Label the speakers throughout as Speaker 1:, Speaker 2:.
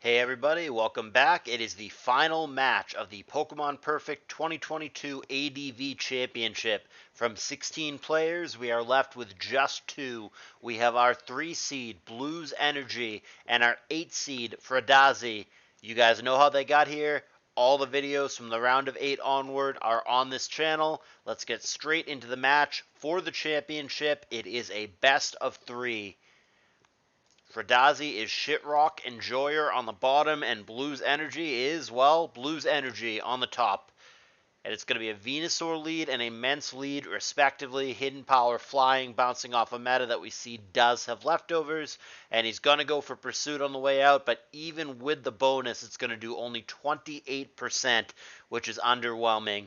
Speaker 1: Hey everybody, welcome back. It is the final match of the Pokemon Perfect 2022 ADV Championship. From 16 players, we are left with just 2. We have our 3 seed, BluesEnergy, and our 8 seed, Fruhdazi. You guys know how they got here. All the videos from the round of 8 onward are on this channel. Let's get straight into the match for the championship. It is a best of 3. Fruhdazi is Shitrock Enjoyer on the bottom, and BluesEnergy is, well, BluesEnergy on the top. And it's going to be a Venusaur lead and a Mence lead, respectively. Hidden Power Flying, bouncing off a meta that we see does have leftovers. And he's going to go for Pursuit on the way out, but even with the bonus, it's going to do only 28%, which is underwhelming.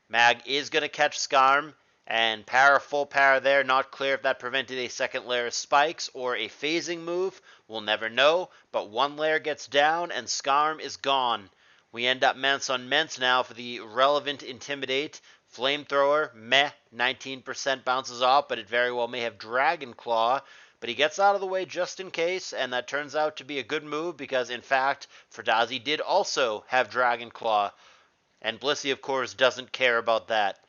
Speaker 1: Mag is going to catch Skarm. And full para there, not clear if that prevented a second layer of spikes or a phasing move. We'll never know, but one layer gets down and Skarm is gone. We end up Mence on Mence now for the relevant Intimidate. Flamethrower, meh, 19% bounces off, but it very well may have Dragon Claw. But he gets out of the way just in case, and that turns out to be a good move because, in fact, Fruhdazi did also have Dragon Claw. And Blissey, of course, doesn't care about that.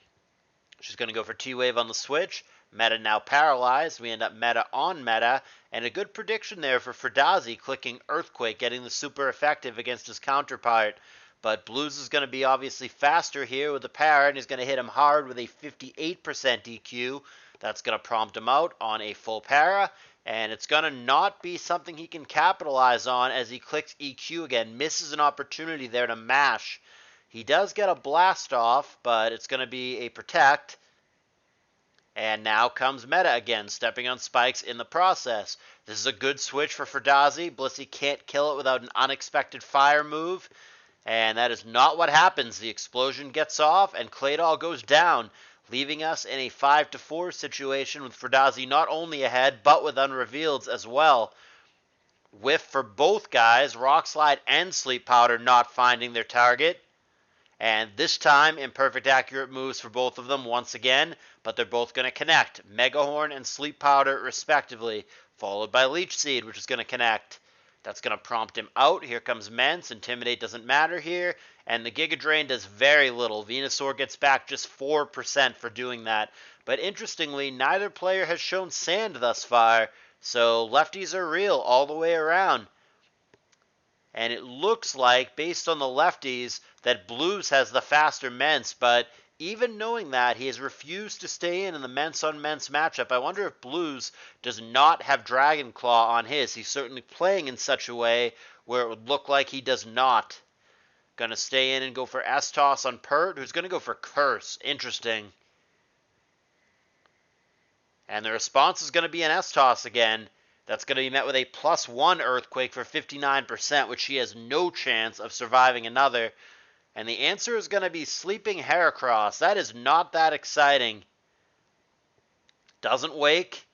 Speaker 1: She's going to go for T-Wave on the switch. Meta now paralyzed. We end up meta on meta. And a good prediction there for Fruhdazi clicking Earthquake, getting the super effective against his counterpart. But Blues is going to be obviously faster here with the para, and he's going to hit him hard with a 58% EQ. That's going to prompt him out on a full para. And it's going to not be something he can capitalize on as he clicks EQ again. Misses an opportunity there to mash. He does get a blast off, but it's going to be a protect. And now comes meta again, stepping on spikes in the process. This is a good switch for Fruhdazi. Blissey can't kill it without an unexpected fire move. And that is not what happens. The explosion gets off and Claydol goes down, leaving us in a 5-4 situation with Fruhdazi not only ahead, but with unrevealeds as well. Whiff for both guys, Rock Slide and Sleep Powder not finding their target. And this time, imperfect accurate moves for both of them once again, but they're both going to connect. Megahorn and Sleep Powder, respectively, followed by Leech Seed, which is going to connect. That's going to prompt him out. Here comes Mence. Intimidate doesn't matter here. And the Giga Drain does very little. Venusaur gets back just 4% for doing that. But interestingly, neither player has shown Sand thus far, so lefties are real all the way around. And it looks like, based on the lefties, that Blues has the faster Mence, but even knowing that, he has refused to stay in the Mence on Mence matchup. I wonder if Blues does not have Dragon Claw on his. He's certainly playing in such a way where it would look like he does not. Gonna stay in and go for S-Toss on Pert, who's gonna go for Curse. Interesting. And the response is gonna be an S-Toss again. That's going to be met with a +1 Earthquake for 59%, which she has no chance of surviving another. And the answer is going to be Sleeping Heracross. That is not that exciting. Doesn't wake,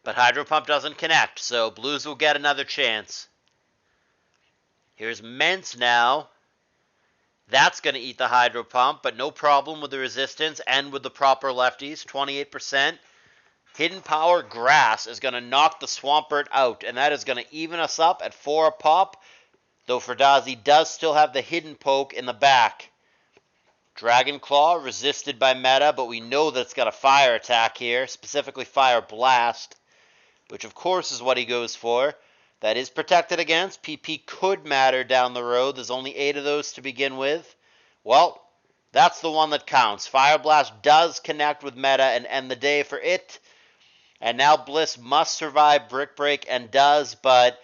Speaker 1: but Hydro Pump doesn't connect, so Blues will get another chance. Here's Mence now. That's going to eat the Hydro Pump, but no problem with the resistance and with the proper lefties, 28%. Hidden Power Grass is going to knock the Swampert out, and that is going to even us up at 4 a pop, though Fruhdazi does still have the Hidden Poke in the back. Dragon Claw resisted by meta, but we know that it's got a fire attack here, specifically Fire Blast, which of course is what he goes for. That is protected against. PP could matter down the road. There's only 8 of those to begin with. Well, that's the one that counts. Fire Blast does connect with meta and end the day for it. And now Bliss must survive Brick Break and does, but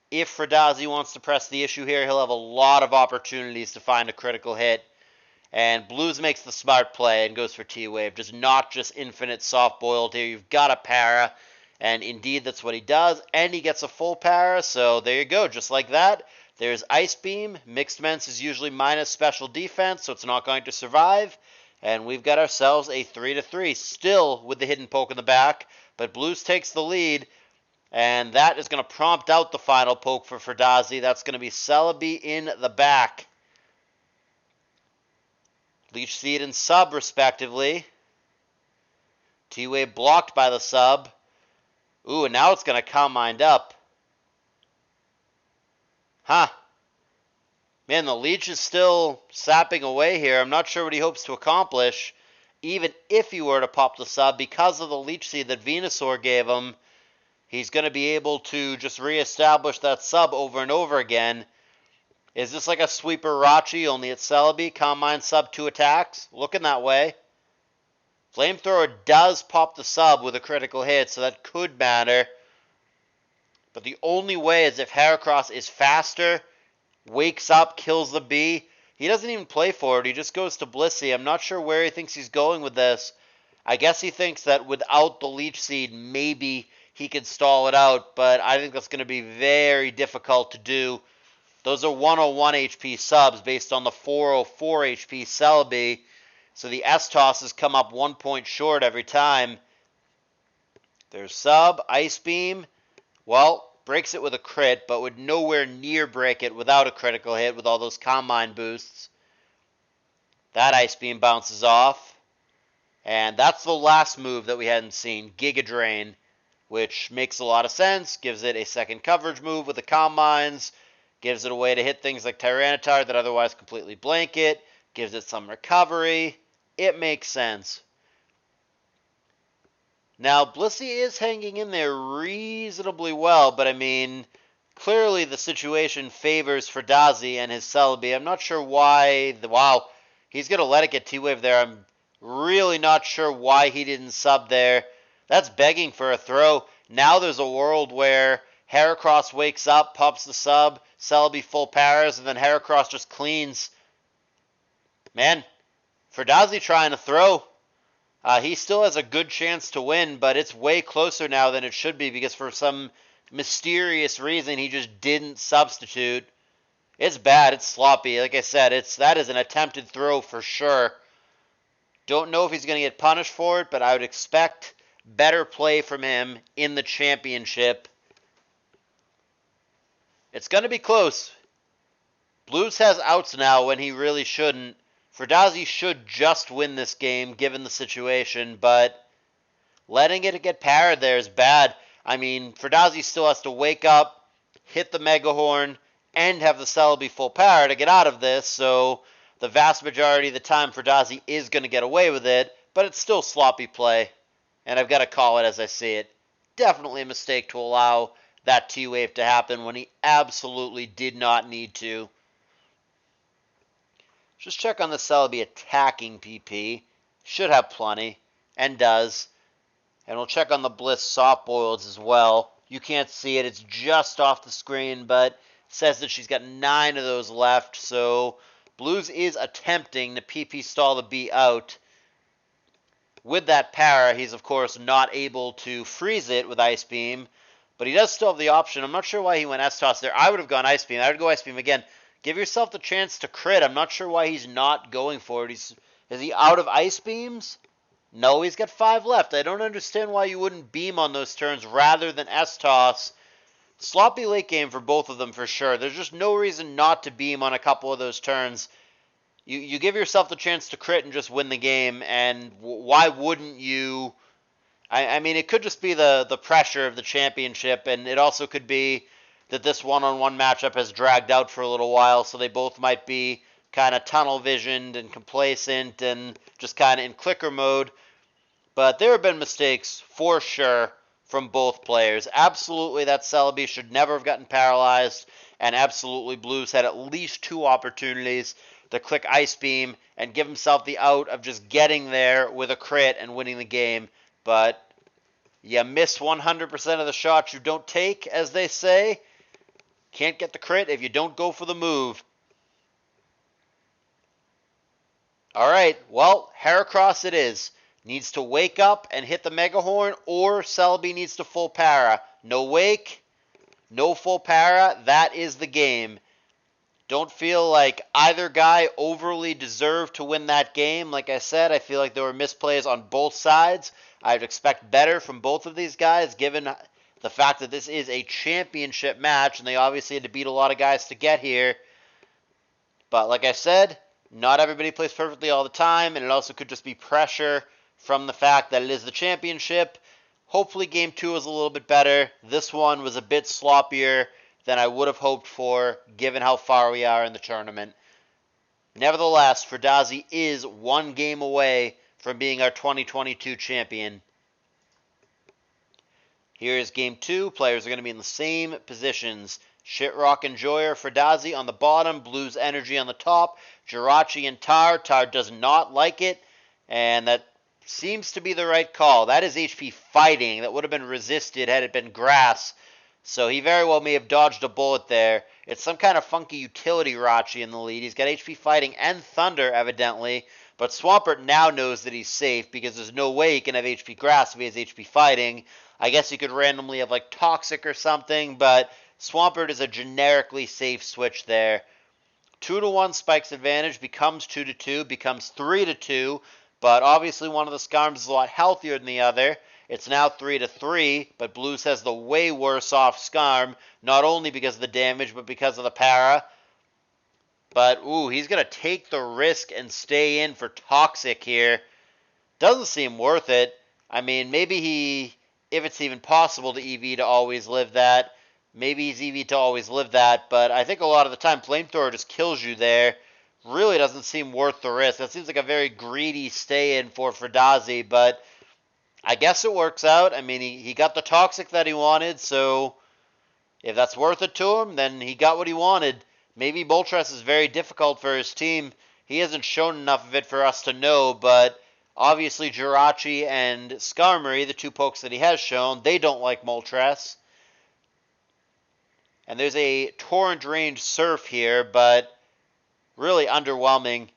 Speaker 1: if Fruhdazi wants to press the issue here, he'll have a lot of opportunities to find a critical hit. And Blues makes the smart play and goes for T-Wave. Just not just infinite soft-boiled here. You've got a para, and indeed that's what he does. And he gets a full para, so there you go. Just like that, there's Ice Beam. Mixed Mence is usually minus special defense, so it's not going to survive. And we've got ourselves a 3-3, still with the Hidden Poke in the back. But Blues takes the lead, and that is going to prompt out the final poke for Fruhdazi. That's going to be Celebi in the back. Leech Seed and Sub, respectively. T-Wave blocked by the Sub. Ooh, and now it's going to Calm Mind up. Huh. Man, the leech is still sapping away here. I'm not sure what he hopes to accomplish. Even if he were to pop the sub, because of the leech seed that Venusaur gave him, he's going to be able to just reestablish that sub over and over again. Is this like a sweeper Rachi, only it's Celebi? Calm Mind sub 2 attacks? Looking that way. Flamethrower does pop the sub with a critical hit, so that could matter. But the only way is if Heracross is faster, wakes up, kills the bee. He doesn't even play for it. He just goes to Blissey. I'm not sure where he thinks he's going with this. I guess he thinks that without the Leech Seed, maybe he could stall it out, but I think that's going to be very difficult to do. Those are 101 HP subs based on the 404 HP Celebi, so the S-tosses come up 1 point short every time. There's sub, Ice Beam. Well, breaks it with a crit, but would nowhere near break it without a critical hit with all those Calm Mind boosts. That Ice Beam bounces off. And that's the last move that we hadn't seen, Giga Drain, which makes a lot of sense. Gives it a second coverage move with the Calm Minds. Gives it a way to hit things like Tyranitar that otherwise completely blank it. Gives it some recovery. It makes sense. Now, Blissey is hanging in there reasonably well, but I mean, clearly the situation favors Fruhdazi and his Celebi. I'm not sure why. Wow, he's going to let it get T-Wave there. I'm really not sure why he didn't sub there. That's begging for a throw. Now there's a world where Heracross wakes up, pops the sub, Celebi full paras, and then Heracross just cleans. Man, Fruhdazi trying to throw. He still has a good chance to win, but it's way closer now than it should be because for some mysterious reason he just didn't substitute. It's bad. It's sloppy. Like I said, that is an attempted throw for sure. Don't know if he's going to get punished for it, but I would expect better play from him in the championship. It's going to be close. Blues has outs now when he really shouldn't. Fruhdazi should just win this game given the situation, but letting it get parried there is bad. I mean, Fruhdazi still has to wake up, hit the Mega Horn, and have the Celebi full power to get out of this, so the vast majority of the time Fruhdazi is going to get away with it, but it's still sloppy play, and I've got to call it as I see it. Definitely a mistake to allow that T-Wave to happen when he absolutely did not need to. Just check on the Celebi attacking PP. Should have plenty, and does. And we'll check on the Bliss soft boileds as well. You can't see it, it's just off the screen, but it says that she's got 9 of those left, so Blues is attempting to PP stall the B out. With that para, he's of course not able to freeze it with Ice Beam, but he does still have the option. I'm not sure why he went S-Toss there. I would have gone Ice Beam. I would go Ice Beam again. Give yourself the chance to crit. I'm not sure why he's not going for it. Is he out of Ice Beams? No, he's got 5 left. I don't understand why you wouldn't beam on those turns rather than S-Toss. Sloppy late game for both of them for sure. There's just no reason not to beam on a couple of those turns. You give yourself the chance to crit and just win the game, and why wouldn't you? I mean, it could just be the pressure of the championship, and it also could be that this one-on-one matchup has dragged out for a little while, so they both might be kind of tunnel-visioned and complacent and just kind of in clicker mode. But there have been mistakes, for sure, from both players. Absolutely, that Celebi should never have gotten paralyzed, and absolutely Blues had at least 2 opportunities to click Ice Beam and give himself the out of just getting there with a crit and winning the game. But you miss 100% of the shots you don't take, as they say. Can't get the crit if you don't go for the move. Alright, well, Heracross it is. Needs to wake up and hit the Mega Horn, or Celebi needs to full para. No wake, no full para, that is the game. Don't feel like either guy overly deserved to win that game. Like I said, I feel like there were misplays on both sides. I'd expect better from both of these guys, given the fact that this is a championship match, and they obviously had to beat a lot of guys to get here. But like I said, not everybody plays perfectly all the time, and it also could just be pressure from the fact that it is the championship. Hopefully Game 2 was a little bit better. This one was a bit sloppier. than I would have hoped for, given how far we are in the tournament. Nevertheless, Fruhdazi is one game away from being our 2022 champion. Here is game 2. Players are going to be in the same positions. Shitrock and Joyer, Fruhdazi on the bottom, BluesEnergy on the top, Jirachi and Tar. Tar does not like it, and that seems to be the right call. That is HP fighting. That would have been resisted had it been grass. So he very well may have dodged a bullet there. It's some kind of funky utility Rachi in the lead. He's got HP fighting and Thunder, evidently. But Swampert now knows that he's safe because there's no way he can have HP grass if he has HP fighting. I guess he could randomly have like Toxic or something, but Swampert is a generically safe switch there. 2-1 Spike's advantage becomes 2-2, becomes 3-2, but obviously one of the Skarms is a lot healthier than the other. It's now 3-3, but Blues has the way worse off Skarm, not only because of the damage, but because of the para. But, ooh, he's going to take the risk and stay in for Toxic here. Doesn't seem worth it. I mean, maybe he, if it's even possible to EV to always live that, maybe he's EV to always live that, but I think a lot of the time Flamethrower just kills you there. Really doesn't seem worth the risk. That seems like a very greedy stay-in for Fruhdazi, but I guess it works out. I mean, he got the Toxic that he wanted, so if that's worth it to him, then he got what he wanted. Maybe Moltres is very difficult for his team. He hasn't shown enough of it for us to know, but obviously Jirachi and Skarmory, the two pokes that he has shown, they don't like Moltres. And there's a Torrent Range Surf here, but really underwhelming.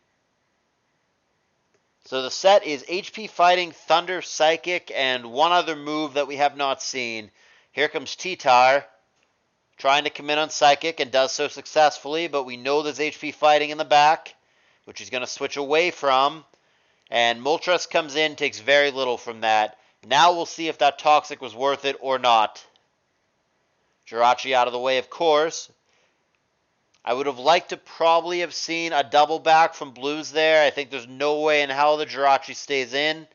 Speaker 1: So the set is HP Fighting, Thunder, Psychic, and one other move that we have not seen. Here comes T-Tar, trying to commit on Psychic, and does so successfully, but we know there's HP Fighting in the back, which he's going to switch away from. And Moltres comes in, takes very little from that. Now we'll see if that Toxic was worth it or not. Jirachi out of the way, of course. I would have liked to probably have seen a double back from Blues there. I think there's no way in hell the Jirachi stays in.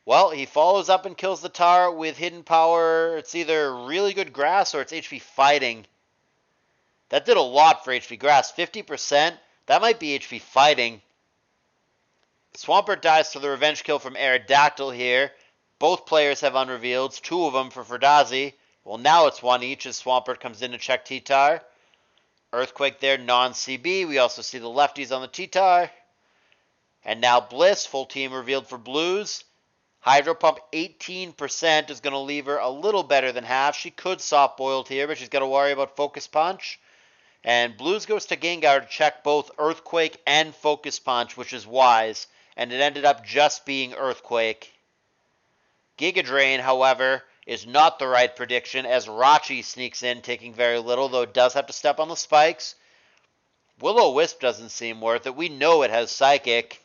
Speaker 1: Well, he follows up and kills the Tar with Hidden Power. It's either really good grass or it's HP Fighting. That did a lot for HP Grass. 50%. That might be HP Fighting. Swampert dies to the revenge kill from Aerodactyl here. Both players have unrevealeds. 2 of them for Fruhdazi. Well, now it's 1 each as Swampert comes in to check T-Tar. Earthquake there, non-CB. We also see the lefties on the T-Tar. And now Bliss, full team revealed for Blues. Hydro Pump 18% is going to leave her a little better than half. She could soft boiled here, but she's got to worry about Focus Punch. And Blues goes to Gengar to check both Earthquake and Focus Punch, which is wise. And it ended up just being Earthquake. Giga Drain, however, is not the right prediction as Rachi sneaks in, taking very little, though it does have to step on the spikes. Will-O-Wisp doesn't seem worth it. We know it has Psychic.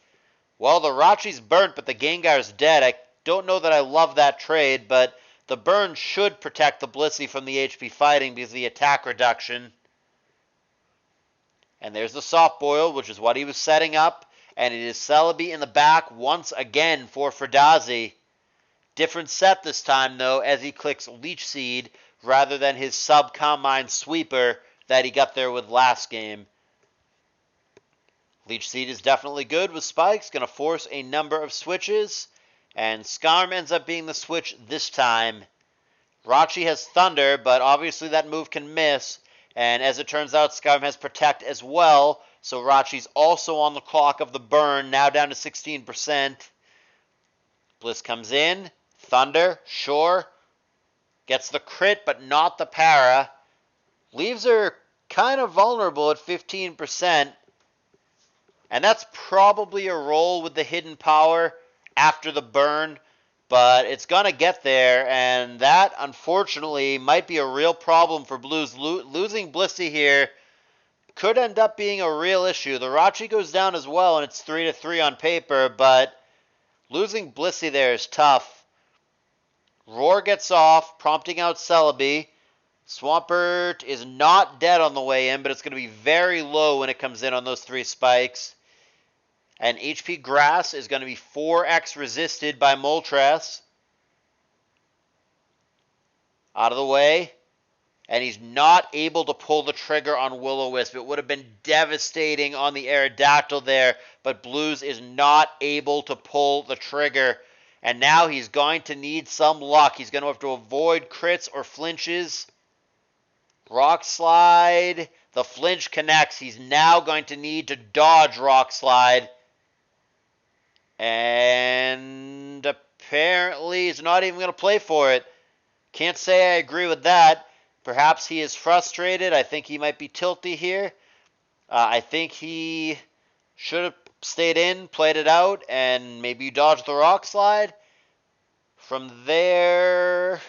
Speaker 1: Well, the Rachi's burnt, but the Gengar's dead. I don't know that I love that trade, but the burn should protect the Blissey from the HP Fighting because of the attack reduction. And there's the Soft Boil, which is what he was setting up. And it is Celebi in the back once again for Fruhdazi. Different set this time, though, as he clicks Leech Seed rather than his Sub-Combine Sweeper that he got there with last game. Leech Seed is definitely good with spikes, going to force a number of switches, and Skarm ends up being the switch this time. Rachi has Thunder, but obviously that move can miss, and as it turns out, Skarm has Protect as well, so Rachi's also on the clock of the burn, now down to 16%. Bliss comes in, Thunder, sure, gets the crit, but not the para. Leaves her kind of vulnerable at 15%. And that's probably a roll with the Hidden Power after the burn, but it's going to get there, and that, unfortunately, might be a real problem for Blues. Losing Blissey here could end up being a real issue. The Rachi goes down as well, and it's 3-3 on paper, but losing Blissey there is tough. Roar gets off, prompting out Celebi. Swampert is not dead on the way in, but it's going to be very low when it comes in on those 3 spikes. And HP Grass is going to be 4x resisted by Moltres. Out of the way. and he's not able to pull the trigger on Will-O-Wisp. It would have been devastating on the Aerodactyl there, but Blues is not able to pull the trigger. And now he's going to need some luck. He's going to have to avoid crits or flinches. Rock Slide. The flinch connects. He's now going to need to dodge Rock Slide. And apparently he's not even going to play for it. Can't say I agree with that. Perhaps he is frustrated. I think he might be tilty here. I think he should have stayed in, played it out, and maybe dodged the Rock Slide. From there,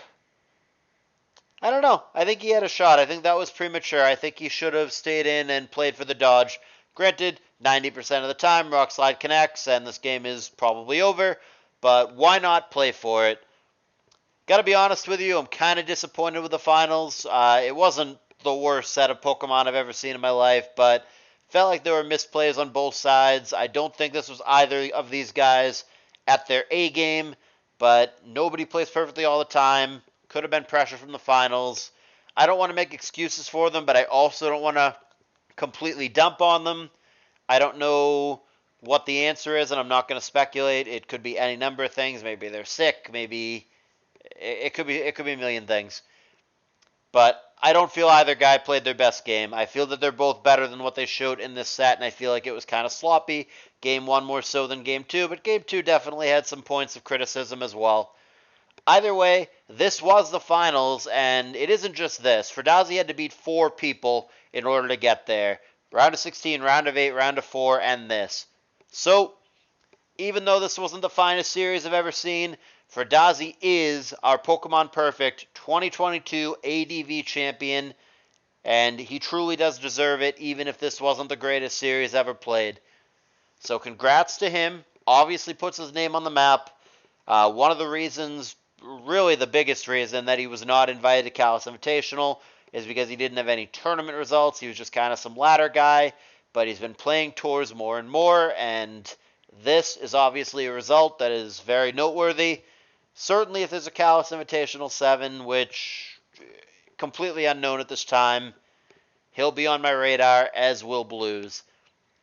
Speaker 1: I don't know. I think he had a shot. I think that was premature. I think he should have stayed in and played for the dodge. Granted, 90% of the time, Rock Slide connects, and this game is probably over. But why not play for it? Gotta be honest with you, I'm kind of disappointed with the finals. It wasn't the worst set of Pokemon I've ever seen in my life, but felt like there were misplays on both sides. I don't think this was either of these guys at their A game, but nobody plays perfectly all the time. Could have been pressure from the finals. I don't want to make excuses for them, but I also don't want to completely dump on them. I don't know what the answer is, and I'm not going to speculate. It could be any number of things. Maybe they're sick, maybe it could be a million things. But I don't feel either guy played their best game. I feel that they're both better than what they showed in this set, and I feel like it was kind of sloppy. Game 1 more so than Game 2, but Game 2 definitely had some points of criticism as well. Either way, this was the finals, and it isn't just this. Fruhdazi had to beat 4 people in order to get there. Round of 16, round of 8, round of 4, and this. So, even though this wasn't the finest series I've ever seen, Fruhdazi is our Pokemon Perfect 2022 ADV champion, and he truly does deserve it, even if this wasn't the greatest series ever played. So congrats to him. Obviously puts his name on the map. One of the reasons, really the biggest reason, that he was not invited to Kalos Invitational is because he didn't have any tournament results. He was just kind of some ladder guy, but he's been playing tours more and more, and this is obviously a result that is very noteworthy. Certainly if there's a Kalos Invitational 7, which completely unknown at this time, he'll be on my radar, as will Blues.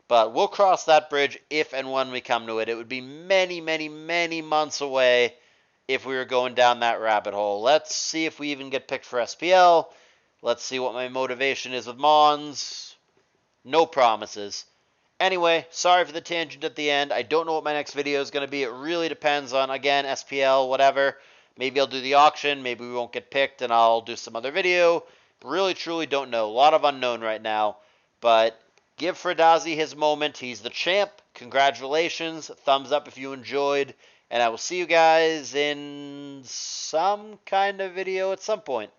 Speaker 1: But we'll cross that bridge if and when we come to it. It would be many, many, many months away if we were going down that rabbit hole. Let's see if we even get picked for SPL. Let's see what my motivation is with Mons. No promises. Anyway, sorry for the tangent at the end. I don't know what my next video is going to be. It really depends on, again, SPL, whatever. Maybe I'll do the auction. Maybe we won't get picked and I'll do some other video. Really, truly don't know. A lot of unknown right now. But give Fruhdazi his moment. He's the champ. Congratulations. Thumbs up if you enjoyed. And I will see you guys in some kind of video at some point.